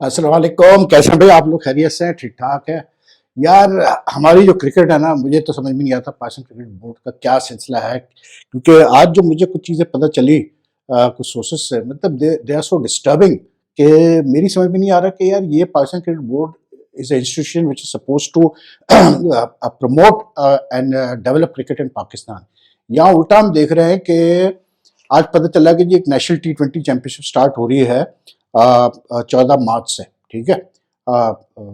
अस्सलाम वालेकुम। कैसे हैं भाई आप लोग? खैरियत से हैं? ठीक ठाक है यार। हमारी जो क्रिकेट है ना, मुझे तो समझ में नहीं आता पाकिस्तान क्रिकेट बोर्ड का क्या सिलसिला है। क्योंकि आज जो मुझे कुछ चीज़ें पता चली कुछ सोर्सेस से, मतलब दे आर सो डिस्टर्बिंग कि मेरी समझ में नहीं आ रहा कि यार ये Pakistan cricket board is a institution which is suppose to promote and develop cricket in Pakistan. यहाँ उल्टा हम देख रहे हैं कि आज पता चला कि जी एक नेशनल T20 चैंपियनशिप स्टार्ट हो रही है 14 मार्च से। ठीक है।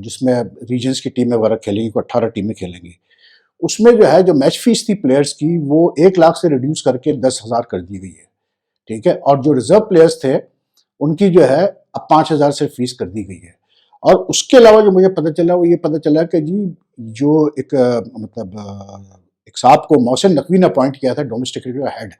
जिसमें रीजन्स की टीमें वगैरह खेलेंगी, को 18 टीमें खेलेंगी। उसमें जो है, जो मैच फीस थी प्लेयर्स की, वो 1 लाख से रिड्यूस करके 10,000 कर दी गई है। ठीक है। और जो रिजर्व प्लेयर्स थे उनकी जो है अब 5,000 से फीस कर दी गई है। और उसके अलावा जो मुझे पता चला वो ये पता चला कि जी जो एक एक साहब को मोहसिन नकवी ने अपॉइंट किया था डोमेस्टिक क्रिकेट हेड।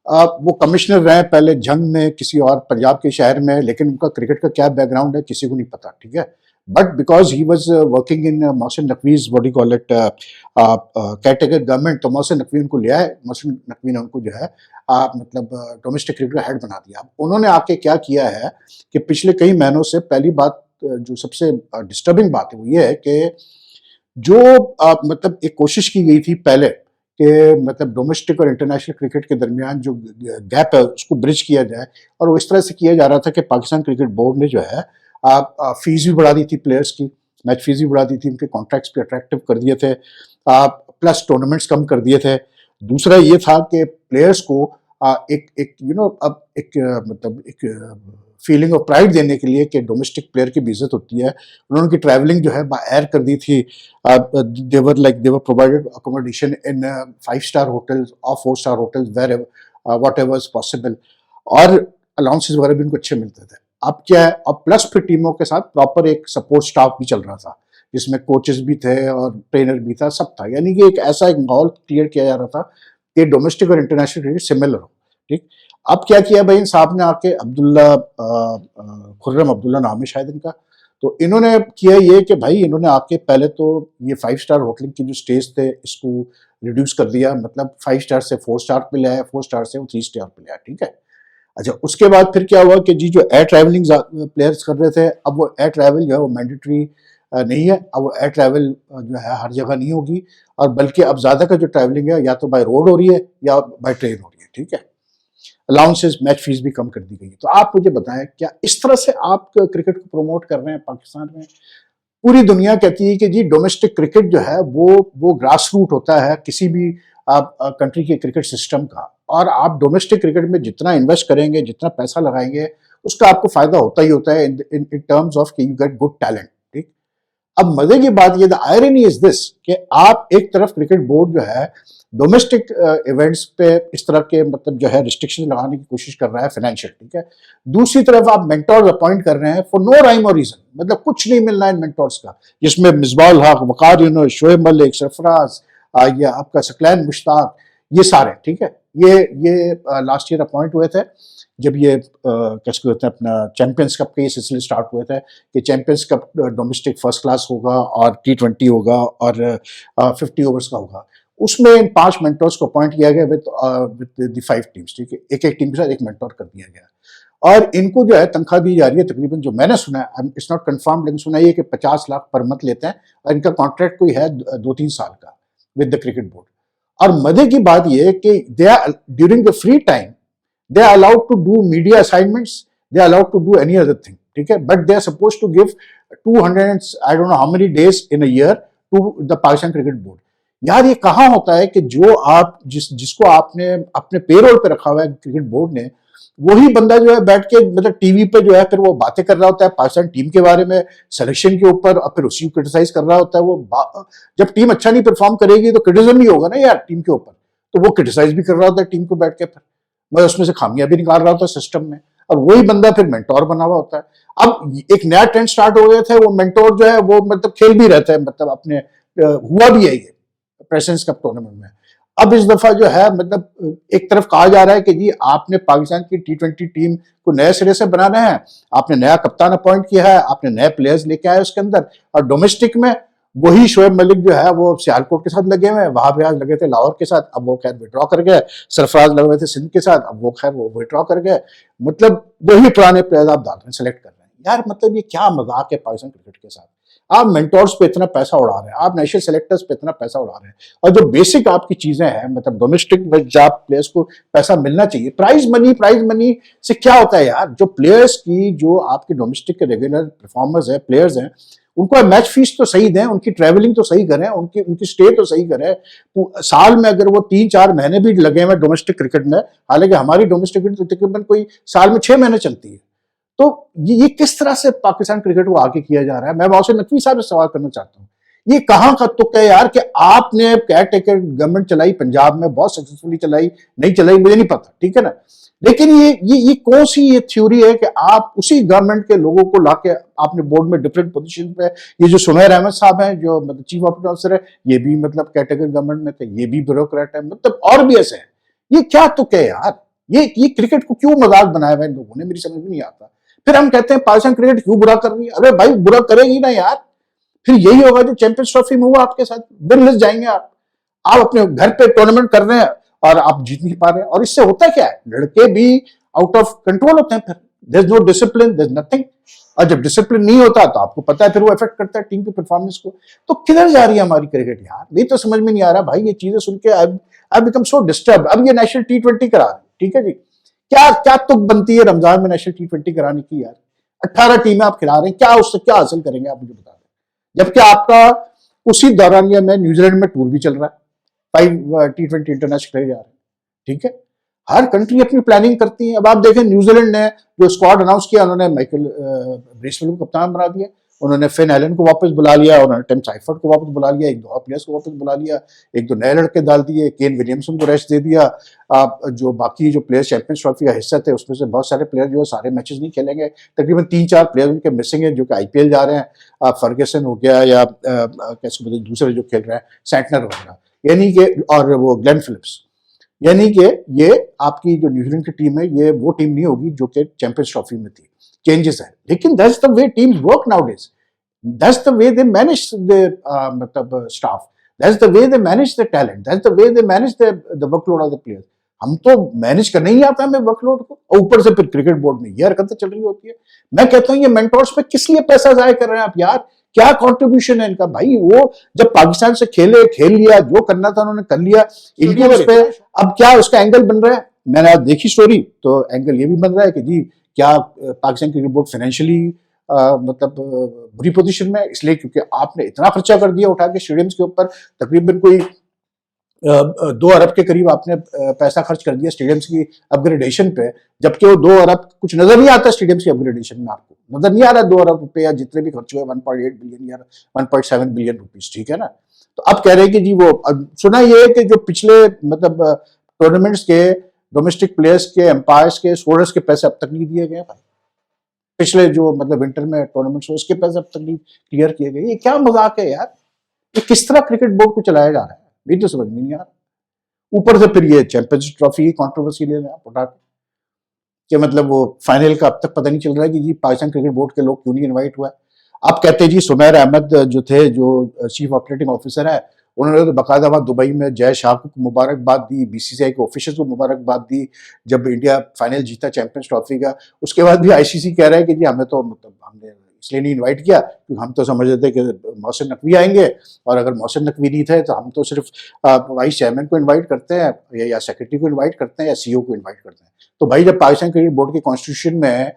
वो कमिश्नर रहे पहले जंग में किसी और पंजाब के शहर में, लेकिन उनका क्रिकेट का क्या बैकग्राउंड है किसी को नहीं पता। ठीक है। But because he was working in Mohsin Naqvi's body call it category government, तो मोहसिन नकवी उनको लिया है। मोहसिन नकवी ने उनको जो है मतलब डोमेस्टिक क्रिकेट का हेड बना दिया। अब उन्होंने आके क्या किया है कि पिछले कई महीनों से पहली बात, जो सबसे डिस्टर्बिंग बात है वो ये है कि जो मतलब एक कोशिश की गई थी पहले कि मतलब डोमेस्टिक और इंटरनेशनल क्रिकेट के दरमियान जो गैप है उसको ब्रिज किया जाए, और वो इस तरह से किया जा रहा था कि पाकिस्तान क्रिकेट बोर्ड ने जो है फीस भी बढ़ा दी थी प्लेयर्स की, मैच फीस भी बढ़ा दी थी, उनके कॉन्ट्रैक्ट्स भी अट्रैक्टिव कर दिए थे, प्लस टूर्नामेंट्स कम कर दिए थे। दूसरा ये था कि प्लेयर्स को एक एक अब एक मतलब एक फीलिंग ऑफ प्राइड देने के लिए कि डोमेस्टिक प्लेयर की भी इज्जत होती है, उन्होंने उनकी ट्रैवलिंग जो है बाय एयर कर दी थी। they were provided accommodation in 5 star hotels or 4 star hotels wherever whatever is possible, और अलाउंसेस वगैरह भी उनको अच्छे मिलते थे। अब क्या है, अब प्लस फिर टीमों के साथ प्रॉपर एक सपोर्ट स्टाफ भी चल रहा था, जिसमें कोचेस भी थे और ट्रेनर भी था, सब था। यानी कि एक ऐसा एक माहौल क्रिएट किया जा रहा था कि डोमेस्टिक और इंटरनेशनल क्रिकेट सिमिलर हो। ठीक। अब क्या किया भाई इन साहब ने आके, अब्दुल्ला खुर्रम अब्दुल्ला नाम है शायद इनका, तो इन्होंने किया ये कि भाई इन्होंने आके पहले तो ये 5 स्टार होटलिंग की जो स्टेज थे इसको रिड्यूस कर दिया, मतलब 5 स्टार से 4 स्टार पे ले आया, 4 स्टार से वो 3 स्टार पे ले आया। ठीक है। अच्छा, उसके बाद फिर क्या हुआ कि जी जो एयर ट्रैवलिंग प्लेयर्स कर रहे थे, अब वो एयर ट्रैवल जो है वो मैंडेटरी नहीं है। अब वो एयर ट्रैवल जो है हर जगह नहीं होगी, और बल्कि अब ज़्यादा का जो ट्रैवलिंग है या तो बाय रोड हो रही है या बाय ट्रेन हो रही है। ठीक है। अलाउंसेस, मैच फीस भी कम कर दी गई है। तो आप मुझे बताएं, क्या इस तरह से आप क्रिकेट को प्रमोट कर रहे हैं पाकिस्तान में? पूरी दुनिया कहती है कि जी डोमेस्टिक क्रिकेट जो है वो ग्रास रूट होता है किसी भी आप कंट्री के क्रिकेट सिस्टम का, और आप डोमेस्टिक क्रिकेट में जितना इन्वेस्ट करेंगे, जितना पैसा लगाएंगे, उसका आपको फायदा होता ही होता है इन टर्म्स ऑफ कि यू गेट गुड टैलेंट। ठीक। अब मजे की बात ये, द आयरनी इज दिस, कि आप एक तरफ क्रिकेट बोर्ड जो है डोमेस्टिक इवेंट्स पे इस तरह के मतलब जो है रिस्ट्रिक्शन लगाने की कोशिश कर रहा है फाइनेंशियल। ठीक है। दूसरी तरफ आप मेंटोर्स अपॉइंट कर रहे हैं फॉर नो राइम और रीजन, मतलब कुछ नहीं मिलना है मेंटोर्स का, जिसमें मिसबाउल हक, वकार यूनुस, शोएब मलिक, सरफराज, ये आपका सकलैन मुश्ताक, ये सारे। ठीक है। ये लास्ट ईयर अपॉइंट हुए थे जब ये कैसे कहते हैं अपना चैंपियंस कप के ये सिलसिले स्टार्ट हुए थे कि champions cup domestic first class होगा और T20 होगा और 50 ओवर्स का होगा। उसमें इन 5 मेंटर्स को अपॉइंट किया गया विद द 5 टीम्स। ठीक है। एक एक टीम के साथ एक मेंटोर कर दिया गया, और इनको जो है तनख्वाह दी जा रही है तकरीबन, जो मैंने सुना है, इट्स नॉट कंफर्म, लेकिन सुना है कि 50 लाख पर मंथ लेते हैं, और इनका कॉन्ट्रैक्ट कोई है 2-3 साल का विद द क्रिकेट बोर्ड। और मजे की बात यह है कि they are during the free time they are allowed to do media assignments, they are allowed to do any other thing. ठीक है। but they are supposed to give 200 and I don't know how many days in a year to the Pakistan Cricket Board। यार ये कहाँ होता है कि जो आप जिसको आपने अपने पेरोल पे रखा हुआ है क्रिकेट बोर्ड ने, वही बंदा जो है बैठ के मतलब टीवी पे जो है फिर वो बातें कर रहा होता है पाकिस्तान टीम के बारे में, सिलेक्शन के ऊपर, और फिर उसी को क्रिटिसाइज कर रहा होता है। वो जब टीम अच्छा नहीं परफॉर्म करेगी तो क्रिटिसिज्म ही होगा ना यार टीम के ऊपर, तो वो क्रिटिसाइज भी कर रहा होता है टीम को बैठ के, फिर मैं उसमें से खामियां भी निकाल रहा होता है सिस्टम में, और वही बंदा फिर मेंटोर बना हुआ होता है। अब एक नया ट्रेंड स्टार्ट हो गया था, वो मेंटोर जो है वो मतलब खेल भी रहता है, मतलब अपने हुआ भी है ये प्रेसिडेंट्स कप टूर्नामेंट में। अब इस दफा जो है मतलब एक तरफ कहा जा रहा है कि जी आपने पाकिस्तान की T20 टीम को नए सिरे से बनाना है, आपने नया कप्तान अपॉइंट किया है, आपने नए प्लेयर्स लेके आए उसके अंदर, और डोमेस्टिक में वही शोएब मलिक जो है वो सियालकोट के साथ लगे हुए हैं, वहां रियाज लगे थे लाहौर के साथ, अब वो खैर विड्रॉ कर गए, सरफराज लगे हुए थे सिंध के साथ, अब वो खैर वो विड्रॉ कर गए, मतलब वही पुराने प्लेयर्स आप डाल रहे हैं, सेलेक्ट कर रहे हैं। यार मतलब ये क्या मजाक है पाकिस्तान क्रिकेट के साथ। आप मेंटोर्स पे इतना पैसा उड़ा रहे हैं, आप नेशनल सेलेक्टर्स पे इतना पैसा उड़ा रहे हैं, और जो बेसिक आपकी चीजें हैं मतलब डोमेस्टिक में जब प्लेयर्स को पैसा मिलना चाहिए, प्राइज मनी से क्या होता है यार। जो प्लेयर्स की जो आपके डोमेस्टिक के रेगुलर परफॉर्मर्स है, प्लेयर्स हैं, उनको मैच फीस तो सही दें, उनकी ट्रैवलिंग तो सही करें, उनकी उनकी स्टे तो सही करें। साल में अगर वो 3-4 महीने भी लगे हुए डोमेस्टिक क्रिकेट में, हालांकि हमारी डोमेस्टिक क्रिकेट तो तकरीबन कोई साल में 6 महीने चलती है, तो ये किस तरह से पाकिस्तान क्रिकेट को आगे किया जा रहा है। मैं मोहसिन नकवी साहब से सवाल करना चाहता हूँ, ये कहाँ का तुक है यार कि आपने केयर टेकर गवर्नमेंट चलाई पंजाब में, बहुत सक्सेसफुली चलाई, नहीं चलाई मुझे नहीं पता, ठीक है ना, लेकिन ये कौन सी ये थ्योरी है कि आप उसी गवर्नमेंट के लोगों को लाके आपने बोर्ड में डिफरेंट पोजीशन पे, ये जो सुनैर अहमद साहब हैं जो मतलब चीफ ऑपरेटिंग ऑफिसर है, ये भी मतलब कैटेगरी गवर्नमेंट में थे, ये भी ब्यूरोक्रेट है, मतलब और भी ऐसे हैं। ये क्या तुक है यार, ये क्रिकेट को क्यों मजाक बनाया हुआ इन लोगों ने, मेरी समझ में नहीं आता। फिर हम कहते हैं पाकिस्तान क्रिकेट क्यों बुरा कर रही है, अरे भाई बुरा करेगी ना यार, फिर यही होगा जो चैंपियंस ट्रॉफी में हुआ आपके साथ, विनलेस जाएंगे आप अपने घर पे टूर्नामेंट कर रहे हैं और आप जीत नहीं पा रहे हैं, और इससे होता क्या है, लड़के भी आउट ऑफ कंट्रोल होते हैं, फिर there is no discipline, there is nothing, और जब डिसिप्लिन नहीं होता तो आपको पता है फिर वो इफेक्ट करता है टीम की परफॉर्मेंस को। तो किधर जा रही है हमारी क्रिकेट यार, ये तो समझ में नहीं आ रहा भाई, ये चीजें सुन के आई बिकम सो डिस्टर्ब। अब ये नेशनल T20 करा रहे, ठीक है जी, क्या क्या तुक बनती है रमजान में नेशनल T20 कराने की यार, 18 टीमें आप खिला रहे हैं, क्या उससे क्या हासिल करेंगे आप मुझे बता दें, जबकि आपका उसी दौरानिया में न्यूजीलैंड में टूर भी चल रहा है, 5 T20 इंटरनेशनल खेले जा रहे हैं, ठीक है, हर कंट्री अपनी प्लानिंग करती है। अब आप देखें न्यूजीलैंड ने जो स्क्वाड अनाउंस किया, उन्होंने माइकल ब्रेसवेल को कप्तान बना दिया, उन्होंने फिन एलन को वापस बुला लिया, उन्होंने टिम साइफर्ट को वापस बुला लिया, 1-2 प्लेयर्स को वापस बुला लिया, 1-2 नए लड़के डाल दिए, केन विलियमसन को रेस्ट दे दिया। आप जो बाकी जो प्लेयर्स चैंपियंस ट्रॉफी का हिस्सा थे उसमें से बहुत सारे प्लेयर जो है सारे मैचेस नहीं खेलेंगे, तकरीबन 3-4 प्लेयर उनके मिसिंग है जो कि IPL जा रहे हैं, फर्गसन हो गया या कैसे बोलते दूसरे जो खेल रहे हैं सेंटनर वगैरह, यानी कि और वो ग्लेन फिलिप्स, यानी कि ये आपकी जो न्यूजीलैंड की टीम है ये वो टीम नहीं होगी जो कि चैंपियंस ट्रॉफी में थी, चेंजेस है, लेकिन that's the way teams work nowadays, that's the way they manage the मतलब staff, that's the way they manage the talent, that's the way they manage the workload of the players. हम तो manage करने ही आता है हमें workload को, और ऊपर से फिर क्रिकेट बोर्ड में ये हरकतें चल रही होती है। मैं कहता हूँ ये मेंटोर्स पे किस लिए पैसा जाया कर रहे हैं आप यार, क्या कंट्रीब्यूशन है इनका भाई, वो जब पाकिस्तान से खेल लिया, जो करना था उन्होंने कर लिया, इनके उस पे अब क्या उसका एंगल बन रहा है, मैंने आज देखी स्टोरी तो एंगल ये भी बन रहा है कि जी क्या पाकिस्तान क्रिकेट बोर्ड फाइनेंशियली मतलब बुरी पोजीशन में, इसलिए क्योंकि आपने इतना खर्चा कर दिया उठा के स्टेडियम्स के ऊपर, तकरीबन कोई 2 अरब के करीब आपने पैसा खर्च कर दिया स्टेडियम्स की अपग्रेडेशन पे, जबकि वो 2 अरब कुछ नजर नहीं आता स्टेडियम्स की अपग्रेडेशन में, आपको नजर नहीं आ रहा 2 अरब रुपए या जितने भी खर्च हुए 1.8 बिलियन या 1.7 बिलियन रुपीस, ठीक है ना। तो अब कह रहे हैं कि जी वो सुना ये है कि जो पिछले मतलब टूर्नामेंट्स के डोमेस्टिक प्लेयर्स के एम्पायर्स के स्कोरर्स के पैसे अब तक नहीं दिए गए भाई, पिछले जो मतलब विंटर में टूर्नामेंट्स उसके पैसे अब तक नहीं क्लियर किए गए, ये क्या मजाक है यार, ये किस तरह क्रिकेट बोर्ड को चलाया जा रहा है, ये तो समझ में नहीं आ रहा। ऊपर से फिर ये चैंपियंस ट्रॉफी की कंट्रोवर्सी ले रहे हैं उठा कि मतलब वो फाइनल का अब तक पता नहीं चल रहा है कि जी पाकिस्तान क्रिकेट बोर्ड के लोग क्यों नहीं इनवाइट हुआ है। आप कहते हैं जी सुमैर अहमद जो थे जो चीफ ऑपरेटिंग ऑफिसर है, उन्होंने तो बाकायदा वहाँ दुबई में जय शाह को मुबारकबाद दी, BCCI के ऑफिसर्स को मुबारकबाद दी जब इंडिया फाइनल जीता चैंपियंस ट्रॉफी का। उसके बाद भी ICC कह रहा है कि जी हमें तो मतलब हमने इसलिए नहीं इनवाइट किया क्योंकि हम तो समझ रहे थे कि मोहसिन नकवी आएंगे, और अगर मोहसिन नकवी नहीं थे तो हम तो सिर्फ वाइस चेयरमैन को इन्वाइट करते हैं या सेक्रेटरी को इन्वाइट करते हैं या CEO को इन्वाइट करते हैं। तो भाई जब पाकिस्तान क्रिकेट बोर्ड के कॉन्स्टिट्यूशन में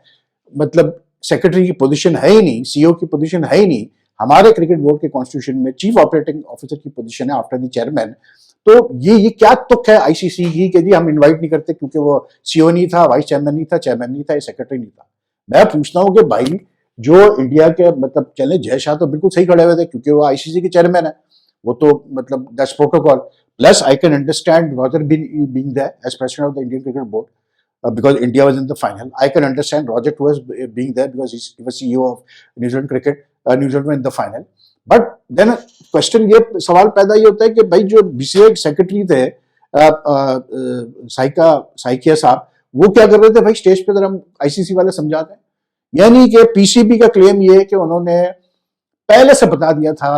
मतलब सेक्रेटरी की पोजीशन है ही नहीं, CEO की पोजीशन है ही नहीं, हमारे क्रिकेट बोर्ड के कॉन्स्टिट्यूशन में चीफ ऑपरेटिंग ऑफिसर की पोजीशन है आफ्टर द चेयरमैन। तो ये क्या तुक है ICC की कि जी हम इन्वाइट नहीं करते क्योंकि वो CEO नहीं था, वाइस चेयरमैन नहीं था, चेयरमैन नहीं था, या सेक्रेटरी नहीं था। मैं पूछता हूँ कि भाई जो इंडिया के मतलब चले जय शाह तो बिल्कुल सही खड़े हुए थे क्योंकि वो ICC के चेयरमैन है, वो तो मतलब that's protocol. Plus I can understand Roger being there as president of the Indian cricket board because India was in the final. I can understand Roger was being there because he was CEO of New Zealand cricket. New Zealand were in the final. But then question ये सवाल पैदा ये होता है कि भाई जो BCCI secretary थे साइकिया साहब, वो क्या कर रहे थे भाई स्टेज पे, अगर हम ICC वाले समझाते हैं, यानी कि PCB का क्लेम ये है कि उन्होंने पहले से बता दिया था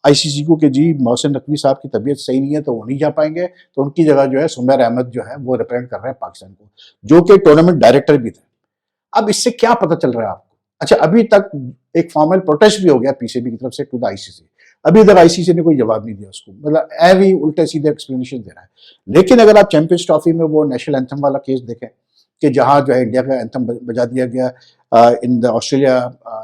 ICC को कि जी मोहसिन नकवी साहब की तबीयत सही नहीं है तो वो नहीं जा पाएंगे, तो उनकी जगह जो है सुमैर अहमद जो है वो रिप्रेजेंट कर रहे हैं पाकिस्तान को, जो कि टूर्नामेंट डायरेक्टर भी थे। अब इससे क्या पता चल रहा है आपको अच्छा, अभी तक एक फॉर्मल प्रोटेस्ट भी हो गया पीसीबी की तरफ से टू द आईसीसी, अभी तक आईसीसी ने कोई जवाब नहीं दिया उसको, मतलब एवी उल्टे सीधे एक्सप्लेनेशन दे रहा है। लेकिन अगर आप चैंपियंस ट्रॉफी में वो नेशनल एंथम वाला केस देखें कि जहां जो है इंडिया का एंथम बजा दिया गया in the Australia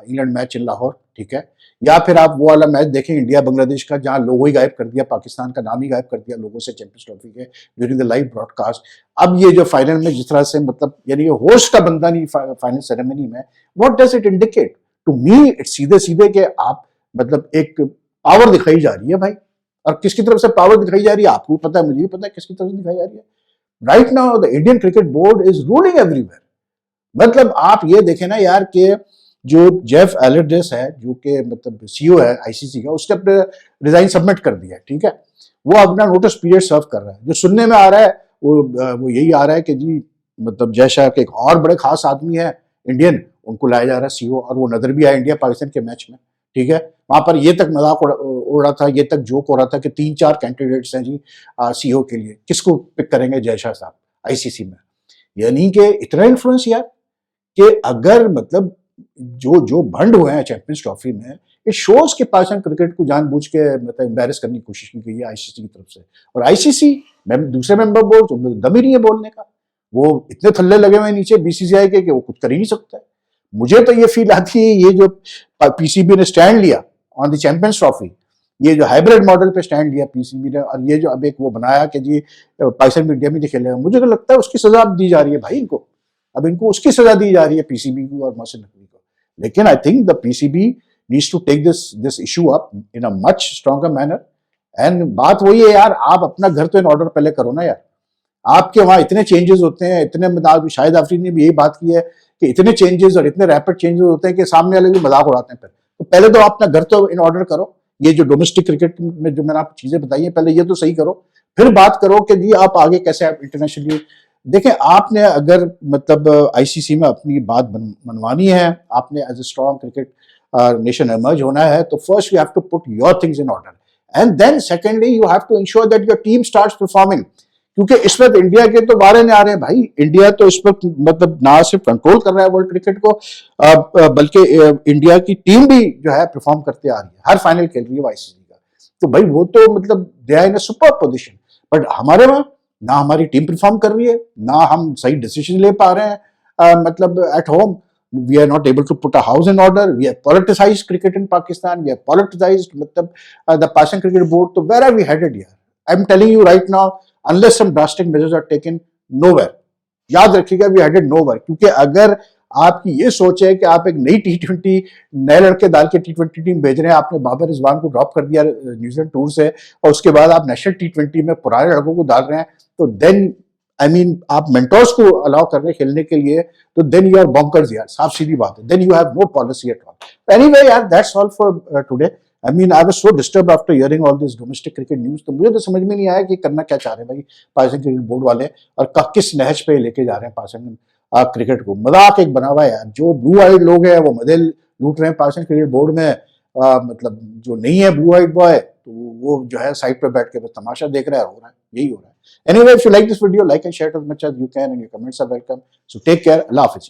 England match इन लाहौर, ठीक है, या फिर आप वो वाला मैच देखें इंडिया बांग्लादेश का जहां लोगो ही गायब कर दिया, पाकिस्तान का नाम ही गायब कर दिया लोगो से चैंपियंस ट्रॉफी के ड्यूरिंग द लाइव ब्रॉडकास्ट। अब ये जो फाइनल में जिस तरह से मतलब यानी होस्ट का बंदा नहीं फाइनल सेरेमनी में, what does it indicate to me? It's सीधे सीधे के आप मतलब एक पावर दिखाई जा रही है भाई, और किसकी तरफ से पावर दिखाई जा रही है आपको पता है, मुझे भी पता है किसकी तरफ से दिखाई जा रही है। Right now the Indian cricket board is ruling everywhere. मतलब आप ये देखें ना यार कि जो जेफ एलर्डेस है जो कि मतलब सीईओ है आईसीसी का, उसने अपने रिजाइन सबमिट कर दिया है, ठीक है, वो अपना नोटिस पीरियड सर्व कर रहा है। जो सुनने में आ रहा है वो यही आ रहा है कि जी मतलब जय शाह के एक और बड़े खास आदमी है इंडियन, उनको लाया जा रहा है सीईओ, और वो नजर भी आया इंडिया पाकिस्तान के मैच में, ठीक है। वहां पर ये तक मजाक उड़ रहा था, ये तक जोक हो रहा था कि 3-4 कैंडिडेट्स हैं जी सीईओ के लिए, किसको पिक करेंगे जय शाह साहब आईसीसी में। यानी कि इतना इन्फ्लुएंस यार कि अगर मतलब जो जो भंड हुए हैं चैंपियंस ट्रॉफी में, इट शोज के पाकिस्तान क्रिकेट को जानबूझ के मतलब एम्बेरस करने की कोशिश की गई है आईसीसी की तरफ से। और आईसीसी दूसरे मेंबर बोर्ड उनमें दम ही नहीं है बोलने का, वो इतने थल्ले लगे हुए नीचे बीसीसीआई के कि वो कुछ कर ही नहीं सकता है। मुझे तो ये फील आती है ये जो पीसीबी ने स्टैंड लिया ऑन द चैंपियंस ट्रॉफी, ये जो हाइब्रिड मॉडल पे स्टैंड लिया पीसीबी ने, और ये जो अब एक वो बनाया कि जी पाकिस्तान में इंडिया में खेलेगा, मुझे तो लगता है उसकी सजा अब दी जा रही है भाई इनको, अब इनको उसकी सजा दी जा रही है पीसीबी को और मोहसिन नकवी को। लेकिन I think the PCB needs to take this issue up in a much stronger manner. And बात वही है यार, आप अपना घर तो इन ऑर्डर पहले करो ना यार। आपके वहां इतने चेंजेस होते हैं, इतने मतलब शायद आफरीन ने भी यही बात की है कि इतने चेंजेस और इतने रैपिड चेंजेस होते हैं कि सामने वाले भी मजाक उड़ाते हैं। फिर तो पहले तो अपना घर तो इन ऑर्डर करो, ये जो डोमेस्टिक क्रिकेट में जो मैंने आपको चीजें बताई हैं पहले ये तो सही करो, फिर बात करो कि जी आप आगे कैसे आप इंटरनेशनली देखें। आपने अगर मतलब आईसीसी में अपनी बात मनवानी है, आपने as a strong cricket nation emerge होना है, तो first you have to put your things in order and then secondly you have to ensure that your team starts performing. क्योंकि इस वक्त इंडिया के तो वारे नहीं आ रहे हैं भाई, इंडिया तो इस वक्त मतलब ना सिर्फ कंट्रोल कर रहा है वर्ल्ड क्रिकेट को बल्कि इंडिया की टीम भी जो है परफॉर्म करते आ रही है, हर फाइनल खेल रही है आईसीसी का। तो भाई वो तो मतलब they are in a super position, but हमारे वहां ना हमारी टीम परफॉर्म कर रही है, ना हम सही डिसीजन ले पा रहे हैं मतलब at home. We are not able to put a house in order. We have politicized cricket in Pakistan. We have politicized मतलब the Pakistan Cricket Board. So where are we headed here? I'm telling you right now, unless some drastic measures are taken, nowhere. याद रखिएगा we headed nowhere. क्योंकि अगर आपकी ये सोच है कि आप एक नई T20 नए लड़के डाल के T20 टीम भेज रहे हैं, आपने बाबर रिजवान को ड्रॉप कर दिया न्यूजीलैंड टूर से, और उसके बाद आप नेशनल T20 में पुराने लड़कों को डाल रहे हैं, तो देन आई मीन आप मेंटोर्स को अलाउ कर रहे हैं खेलने के लिए, तो देन यू आर बॉन्कर्स यार, साफ सीधी बात है, then you have no policy at all. Anyway यार that's all for today. I mean I was so disturb after hearing all this domestic cricket news, तो मुझे तो समझ में नहीं आया कि करना क्या चाह रहे हैं भाई पाकिस्तान क्रिकेट बोर्ड वाले, और किस नहज पे लेके जा रहे हैं पाकिस्तान क्रिकेट को। मजाक एक बना हुआ है यार, जो ब्लू आइड लोग हैं वो मदे लूट रहे हैं पाकिस्तान क्रिकेट बोर्ड में, मतलब जो नहीं है ब्लू आइड बॉय तो वो जो है साइड पे बैठ के बस तमाशा देख रहा है, हो रहा है यही हो रहा है। Anyway, if you like this video, like and share it as much as you can, and your comments are welcome. So take care. Allah Hafiz.